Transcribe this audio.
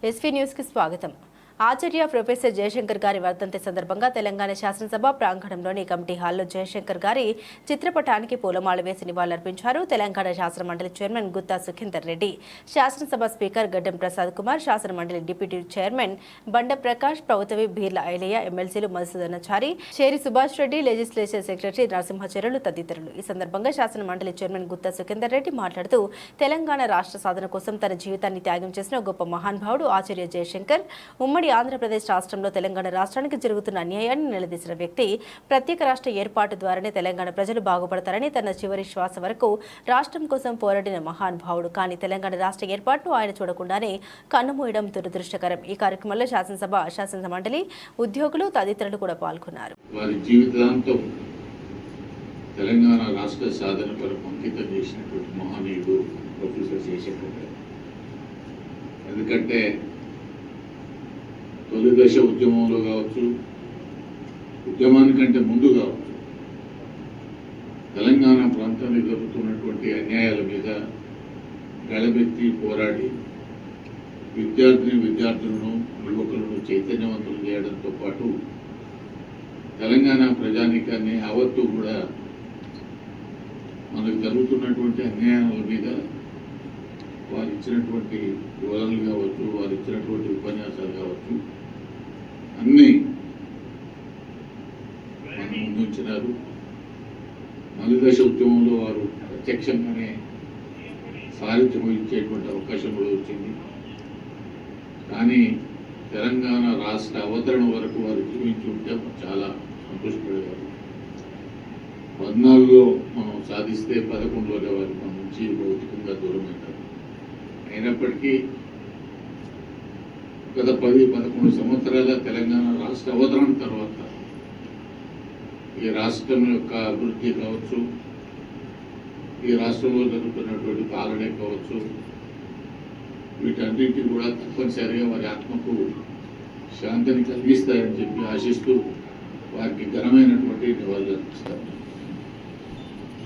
SV news కి స్వాగతం. ఆచార్య professor Jayashankar గారి వర్ధంతి సందర్భంగా తెలంగాణ శాసనసభ ప్రాంగణంలోని కమిటీ హాల్లో జయశంకర్ గారి చిత్రపటానికి పూలమాల వేసి నివాళులర్పించారు. తెలంగాణ శాసన మండలి చైర్మన్ గుత్తా సుఖేందర్ రెడ్డి, శాసనసభ స్పీకర్ గడ్డం ప్రసాద్ కుమార్, శాసన మండలి డిప్యూటీ చైర్మన్ బండ ప్రకాష్, ప్రభుత్వ బీర్ల ఐలయ్య, ఎమ్మెల్సీలు మధుసూదనాచారి, చేరి సుభాష్ రెడ్డి, లెజిస్లేచర్ సెక్రటరీ నరసింహాచార్యులు తదితరులు. ఈ సందర్భంగా శాసన మండలి చైర్మన్ గుత్తా సుఖేందర్ రెడ్డి మాట్లాడుతూ తెలంగాణ రాష్ట్ర సాధన కోసం తన జీవితాన్ని త్యాగం చేసిన గొప్ప మహానుభావుడు ఆచార్య జయశంకర్. ఉమ్మడి ఆంధ్రప్రదేశ్ రాష్ట్రంలో తెలంగాణ రాష్ట్రానికి జరుగుతున్న అన్యాయాన్ని నిలదీసిన వ్యక్తి. ప్రత్యేక రాష్ట్ర ఏర్పాటు ద్వారానే తెలంగాణ ప్రజలు బాగుపడతారని తన చివరి శ్వాస వరకు రాష్ట్రం కోసం పోరాడిన మహానుభావుడు. కానీ తెలంగాణ రాష్ట్ర ఏర్పాటును ఆయన చూడకుండానే కన్నుమూయడం దురదృష్టకరం. ఈ కార్యక్రమంలో శాసనసభ, శాసన మండలి ఉద్యోగులు తదితరులు కూడా పాల్గొన్నారు. వారి జీవితాంతం తెలంగాణ రాష్ట్ర సాధన కొరకు అంకితం చేసినటువంటి మహనీయుడు ప్రొఫెసర్ జయశంకర్ గారు. ఎందుకంటే తొలి దశ ఉద్యమంలో కావచ్చు, ఉద్యమానికంటే ముందు కావచ్చు, తెలంగాణ ప్రాంతంలో జరుగుతున్నటువంటి అన్యాయాల మీద గళమెత్తి పోరాడి విద్యార్థులను యువకులను చైతన్యవంతులు చేయడంతో పాటు తెలంగాణ ప్రజానీకాన్ని యావత్తు కూడా మనకు జరుగుతున్నటువంటి అన్యాయాల మీద వారు ఇచ్చినటువంటి వివరణలు కావచ్చు, వారు ఇచ్చినటువంటి ఉపన్యాసాలు కావచ్చు, అన్నీ మనం ముందుంచినారు. మలిదశ ఉద్యమంలో వారు ప్రత్యక్షంగానే సారథ్యం వహించేటువంటి అవకాశం కూడా వచ్చింది. కానీ తెలంగాణ రాష్ట్ర అవతరణ వరకు వారు జీవించి ఉంటే చాలా సంతోషపడేవారు. 14లో మనం సాధిస్తే 11లోనే వారు మన నుంచి భౌతికంగా దూరమవుతారు. అయినప్పటికీ గత 10-11 సంవత్సరాల తెలంగాణ రాష్ట్ర అవతరణ తర్వాత ఈ రాష్ట్రం యొక్క అభివృద్ధి కావచ్చు, ఈ రాష్ట్రంలో జరుగుతున్నటువంటి పాలనే కావచ్చు, వీటన్నింటినీ కూడా తప్పనిసరిగా వారి ఆత్మకు శాంతిని కలిగిస్తాయని చెప్పి ఆశిస్తూ వారికి ఘనమైనటువంటి నివాళులు అర్పిస్తారు.